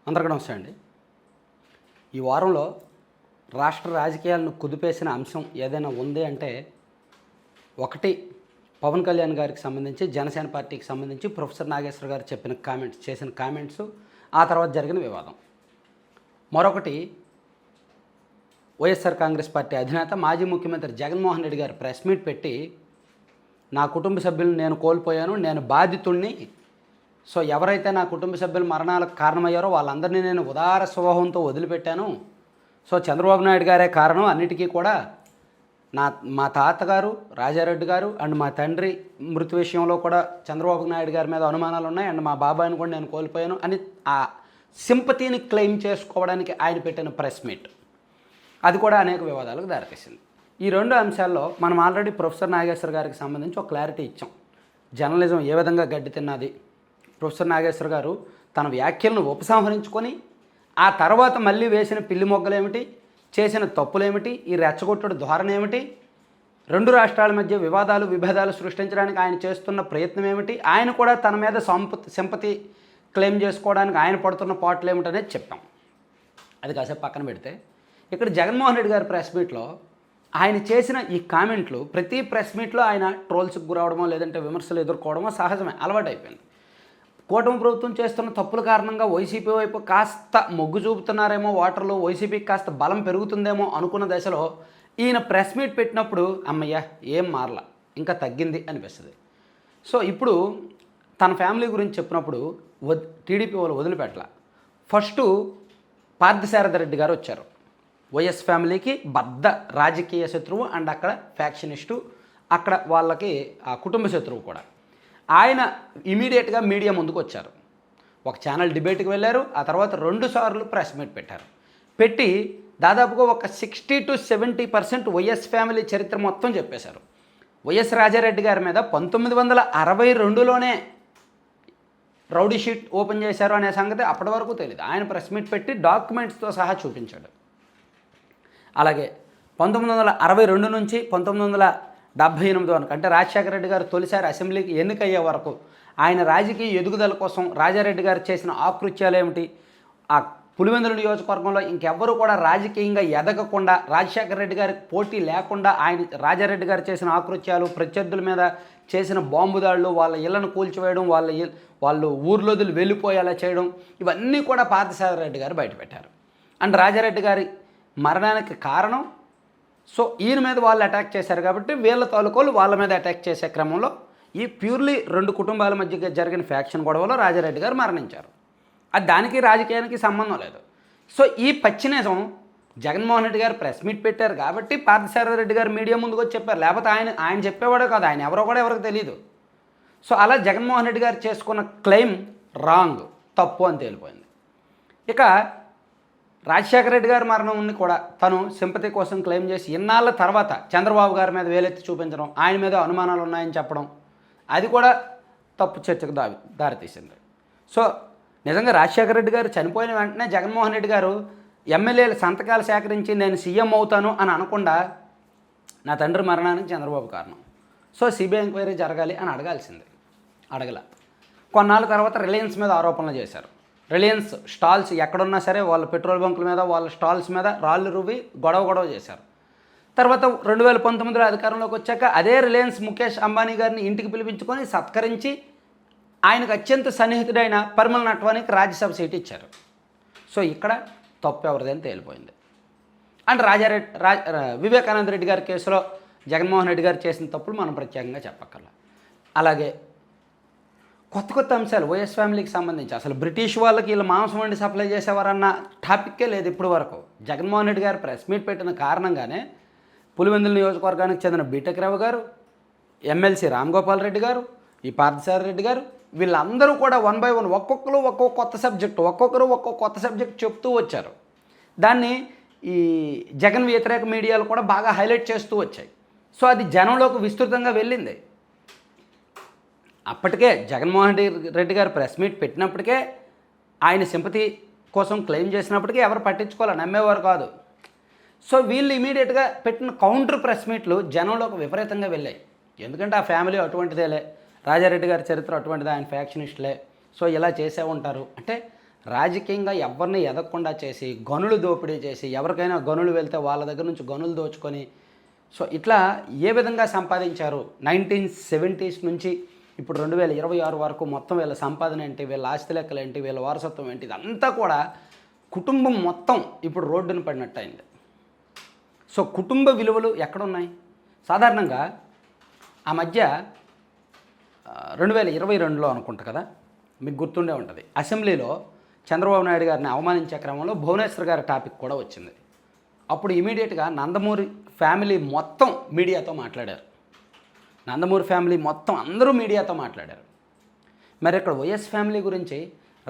అందరికీ నమస్తే అండి. ఈ వారంలో రాష్ట్ర రాజకీయాలను కుదిపేసిన అంశం ఏదైనా ఉంది అంటే ఒకటి పవన్ కళ్యాణ్ గారికి సంబంధించి జనసేన పార్టీకి సంబంధించి ప్రొఫెసర్ నాగేశ్వర గారు చేసిన కామెంట్స్ ఆ తర్వాత జరిగిన వివాదం. మరొకటి వైఎస్ఆర్ కాంగ్రెస్ పార్టీ అధినేత మాజీ ముఖ్యమంత్రి జగన్మోహన్ రెడ్డి గారు ప్రెస్ మీట్ పెట్టి నా కుటుంబ సభ్యులను నేను కోల్పోయాను, నేను బాధితుణ్ణి, సో ఎవరైతే నా కుటుంబ సభ్యుల మరణాలకు కారణమయ్యారో వాళ్ళందరినీ నేను ఉదార స్వభావంతో వదిలిపెట్టాను. సో చంద్రబాబు నాయుడు గారే కారణం అన్నిటికీ కూడా, మా తాతగారు రాజారెడ్డి గారు అండ్ మా తండ్రి మృతి విషయంలో కూడా చంద్రబాబు నాయుడు గారి మీద అనుమానాలు ఉన్నాయి, అండ్ మా బాబాయిని కూడా నేను కోల్పోయాను అని ఆ సింపతిని క్లెయిమ్ చేసుకోవడానికి ఆయన పెట్టిన ప్రెస్ మీట్, అది కూడా అనేక వివాదాలకు దారితీసింది. ఈ రెండు అంశాల్లో మనం ఆల్రెడీ ప్రొఫెసర్ నాగేశ్వర గారికి సంబంధించి ఒక క్లారిటీ ఇచ్చాం. జర్నలిజం ఏ విధంగా గడ్డి తిన్నది, ప్రొఫెసర్ నాగేశ్వర గారు తన వ్యాఖ్యలను ఉపసంహరించుకొని ఆ తర్వాత మళ్ళీ వేసిన పిల్లి మొగ్గలేమిటి, చేసిన తప్పులేమిటి, ఈ రెచ్చగొట్టుడు ధోరణి ఏమిటి, రెండు రాష్ట్రాల మధ్య విభేదాలు సృష్టించడానికి ఆయన చేస్తున్న ప్రయత్నం ఏమిటి, ఆయన కూడా తన మీద సింపతి క్లెయిమ్ చేసుకోవడానికి ఆయన పడుతున్న పాటలు ఏమిటనేది చెప్పాం. అది కాసేపు పక్కన పెడితే ఇక్కడ జగన్మోహన్ రెడ్డి గారి ప్రెస్ మీట్లో ఆయన చేసిన ఈ కామెంట్లు, ప్రతి ప్రెస్ మీట్లో ఆయన ట్రోల్స్కి గురవడమో లేదంటే విమర్శలు ఎదుర్కోవడమో సహజమే, అలవాటైపోయింది. కూటమి ప్రభుత్వం చేస్తున్న తప్పుల కారణంగా వైసీపీ వైపు కాస్త మొగ్గు చూపుతున్నారేమో ఓటర్లు, వైసీపీకి కాస్త బలం పెరుగుతుందేమో అనుకున్న దశలో ఈయన ప్రెస్ మీట్ పెట్టినప్పుడు అమ్మయ్య ఏం మారలా, ఇంకా తగ్గింది అనిపిస్తుంది. సో ఇప్పుడు తన ఫ్యామిలీ గురించి చెప్పినప్పుడు టీడీపీ వాళ్ళు వదిలిపెట్టల. ఫస్ట్ పార్థసారథి రెడ్డి గారు వచ్చారు. వైఎస్ ఫ్యామిలీకి బద్ద రాజకీయ శత్రువు అండ్ అక్కడ ఫ్యాక్షనిస్టు, అక్కడ వాళ్ళకి ఆ కుటుంబ శత్రువు కూడా. ఆయన ఇమీడియట్గా మీడియా ముందుకు వచ్చారు. ఒక ఛానల్ డిబేట్కి వెళ్ళారు, ఆ తర్వాత 2 సార్లు ప్రెస్ మీట్ పెట్టారు. పెట్టి దాదాపుగా ఒక 60 to 70% వైఎస్ ఫ్యామిలీ చరిత్ర మొత్తం చెప్పేశారు. వైఎస్ రాజారెడ్డి గారి మీద 1962లోనే రౌడీ షీట్ ఓపెన్ చేశారు అనే సంగతి అప్పటి వరకు తెలియదు. ఆయన ప్రెస్ మీట్ పెట్టి డాక్యుమెంట్స్తో సహా చూపించాడు. అలాగే 1962 నుంచి 1978 వరకు, అంటే రాజశేఖర రెడ్డి గారు తొలిసారి అసెంబ్లీకి ఎన్నికయ్యే వరకు ఆయన రాజకీయ ఎదుగుదల కోసం రాజారెడ్డి గారు చేసిన ఆకృత్యాలు ఏమిటి, ఆ పులివెందుల నియోజకవర్గంలో ఇంకెవ్వరూ కూడా రాజకీయంగా ఎదగకుండా, రాజశేఖర రెడ్డి గారికి పోటీ లేకుండా ఆయన రాజారెడ్డి గారు చేసిన ఆకృత్యాలు, ప్రత్యర్థుల మీద చేసిన బాంబు దాడులు, వాళ్ళ ఇళ్లను కూల్చివేయడం, వాళ్ళు ఊర్లోదులు వెళ్ళిపోయేలా చేయడం, ఇవన్నీ కూడా పార్థసారథి రెడ్డి గారు బయటపెట్టారు. అండ్ రాజారెడ్డి గారి మరణానికి కారణం, సో ఈయన మీద వాళ్ళు అటాక్ చేశారు కాబట్టి వీళ్ళ తాలూకోలు వాళ్ళ మీద అటాక్ చేసే క్రమంలో ఈ ప్యూర్లీ 2 కుటుంబాల మధ్య జరిగిన ఫ్యాక్షన్ గొడవలో రాజారెడ్డి గారు మరణించారు. అది దానికి రాజకీయానికి సంబంధం లేదు. సో ఈ పచ్చినిజం జగన్మోహన్ రెడ్డి గారు ప్రెస్ మీట్ పెట్టారు కాబట్టి పార్థసారథి రెడ్డి గారు మీడియా ముందుకు వచ్చి చెప్పారు, లేకపోతే ఆయన చెప్పేవాడే కాదు, ఆయన ఎవరో కూడా ఎవరికి తెలియదు. సో అలా జగన్మోహన్ రెడ్డి గారు చేసుకున్న క్లెయిమ్ రాంగ్, తప్పు అని తేలిపోయింది. ఇక రాజశేఖర రెడ్డి గారి మరణంని కూడా తను సింపతి కోసం క్లెయిమ్ చేసి ఇన్నాళ్ళ తర్వాత చంద్రబాబు గారి మీద వేలెత్తి చూపించడం, ఆయన మీద అనుమానాలు ఉన్నాయని చెప్పడం, అది కూడా తప్పు చర్చకు దారితీసింది. సో నిజంగా రాజశేఖర రెడ్డి గారు చనిపోయిన వెంటనే జగన్మోహన్ రెడ్డి గారు ఎమ్మెల్యేల సంతకాలు సేకరించి నేను సీఎం అవుతాను అని అనకుండా నా తండ్రి మరణానికి చంద్రబాబు కారణం, సో సిబిఐ ఎంక్వైరీ జరగాలి అని అడగల. కొన్నాళ్ళ తర్వాత రిలయన్స్ మీద ఆరోపణలు చేశారు. రిలయన్స్ స్టాల్స్ ఎక్కడున్నా సరే వాళ్ళ పెట్రోల్ బంకుల మీద, వాళ్ళ స్టాల్స్ మీద రాళ్ళు రువ్వి గొడవ చేశారు. తర్వాత 2019లో అధికారంలోకి వచ్చాక అదే రిలయన్స్ ముఖేష్ అంబానీ గారిని ఇంటికి పిలిపించుకొని సత్కరించి ఆయనకు అత్యంత సన్నిహితుడైన పరిమళ నట్వానికి రాజ్యసభ సీట్ ఇచ్చారు. సో ఇక్కడ తప్పు ఎవరిదని తేలిపోయింది. అండ్ వివేకానంద రెడ్డి గారి కేసులో జగన్మోహన్ రెడ్డి గారు చేసిన తప్పులు మనం ప్రత్యేకంగా చెప్పక్కర్లా. అలాగే కొత్త అంశాలు వైఎస్ ఫ్యామిలీకి సంబంధించి, అసలు బ్రిటిష్ వాళ్ళకి వీళ్ళు మాంసం వండి సప్లై చేసేవారన్న టాపిక్కే లేదు ఇప్పటి వరకు. జగన్మోహన్ రెడ్డి గారు ప్రెస్ మీట్ పెట్టిన కారణంగానే పులివెందుల నియోజకవర్గానికి చెందిన బీటెక్ రావు గారు, ఎమ్మెల్సీ రామ్ గోపాల్ రెడ్డి గారు, ఈ పార్థసారథి రెడ్డి గారు, వీళ్ళందరూ కూడా 1 by 1 ఒక్కొక్కరు ఒక్కొక్క కొత్త సబ్జెక్ట్ చెప్తూ వచ్చారు. దాన్ని ఈ జగన్ వ్యతిరేక మీడియాలు కూడా బాగా హైలైట్ చేస్తూ వచ్చాయి. సో అది జనంలోకి విస్తృతంగా వెళ్ళింది. అప్పటికే జగన్మోహన్ రెడ్డి గారు ప్రెస్ మీట్ పెట్టినప్పటికే, ఆయన సింపతి కోసం క్లెయిమ్ చేసినప్పటికీ ఎవరు పట్టించుకోవాలి, నమ్మేవారు కాదు. సో వీళ్ళు ఇమీడియట్గా పెట్టిన కౌంటర్ ప్రెస్ మీట్లు జనంలోకి విపరీతంగా వెళ్ళాయి. ఎందుకంటే ఆ ఫ్యామిలీ అటువంటిదేలే, రాజారెడ్డి గారి చరిత్ర అటువంటిది, ఆయన ఫ్యాక్షనిస్టులే, సో ఇలా చేసే ఉంటారు అంటే రాజకీయంగా ఎవరిని ఎదగకుండా చేసి గనులు దోపిడీ చేసి ఎవరికైనా గనులు వెళ్తే వాళ్ళ దగ్గర నుంచి గనులు దోచుకొని సో ఇట్లా ఏ విధంగా సంపాదించారు 1970s నుంచి ఇప్పుడు 2026 వరకు మొత్తం వీళ్ళ సంపాదన ఏంటి, వీళ్ళ ఆస్తి లెక్కలు ఏంటి, వీళ్ళ వారసత్వం ఏంటి, ఇదంతా కూడా కుటుంబం మొత్తం ఇప్పుడు రోడ్డున పడినట్టు అయింది. సో కుటుంబ విలువలు ఎక్కడున్నాయి? సాధారణంగా ఆ మధ్య 2022లో అనుకుంటా కదా, మీకు గుర్తుండే ఉంటుంది, అసెంబ్లీలో చంద్రబాబు నాయుడు గారిని అవమానించే క్రమంలో భువనేశ్వర్ గారి టాపిక్ కూడా వచ్చింది. అప్పుడు ఇమీడియట్గా నందమూరి ఫ్యామిలీ మొత్తం మీడియాతో మాట్లాడారు. నందమూరి ఫ్యామిలీ మొత్తం అందరూ మీడియాతో మాట్లాడారు. మరి ఇక్కడ వైఎస్ ఫ్యామిలీ గురించి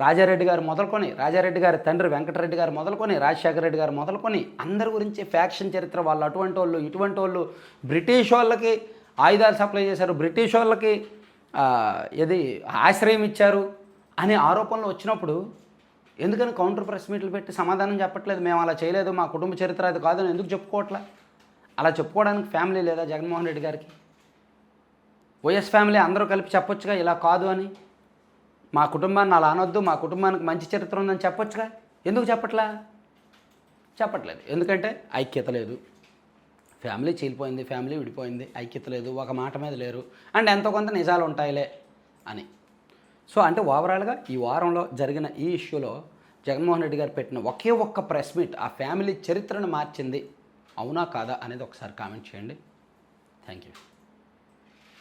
రాజారెడ్డి గారు మొదలుకొని, రాజారెడ్డి గారి తండ్రి వెంకటరెడ్డి గారు మొదలుకొని, రాజశేఖర రెడ్డి గారు మొదలుకొని అందరి గురించి ఫ్యాక్షన్ చరిత్ర, వాళ్ళు అటువంటి వాళ్ళు ఇటువంటి వాళ్ళు, బ్రిటిష్ వాళ్ళకి ఆయుధాలు సప్లై చేశారు, బ్రిటిష్ వాళ్ళకి ఇది ఆశ్రయం ఇచ్చారు అనే ఆరోపణలు వచ్చినప్పుడు ఎందుకని కౌంటర్ ప్రెస్ మీట్లు పెట్టి సమాధానం చెప్పట్లేదు? మేము అలా చేయలేదు, మా కుటుంబ చరిత్ర అది కాదని ఎందుకు చెప్పుకోవట్లా? అలా చెప్పుకోవడానికి ఫ్యామిలీ లేదా జగన్మోహన్ రెడ్డి గారికి? వైఎస్ ఫ్యామిలీ అందరూ కలిపి చెప్పొచ్చుగా ఇలా కాదు అని, మా కుటుంబాన్ని అలా అనొద్దు, మా కుటుంబానికి మంచి చరిత్ర ఉందని చెప్పొచ్చుగా. ఎందుకు చెప్పట్లా? చెప్పట్లేదు. ఎందుకంటే ఐక్యత లేదు, ఫ్యామిలీ చీలిపోయింది, ఫ్యామిలీ విడిపోయింది, ఐక్యత లేదు, ఒక మాట మీద లేరు, అండ్ ఎంతో కొంత నిజాలు ఉంటాయిలే అని. సో అంటే ఓవరాల్గా ఈ వారంలో జరిగిన ఈ ఇష్యూలో జగన్మోహన్ రెడ్డి గారు పెట్టిన ఒకే ఒక్క ప్రెస్ మీట్ ఆ ఫ్యామిలీ చరిత్రను మార్చింది, అవునా కాదా అనేది ఒకసారి కామెంట్ చేయండి. Thank you.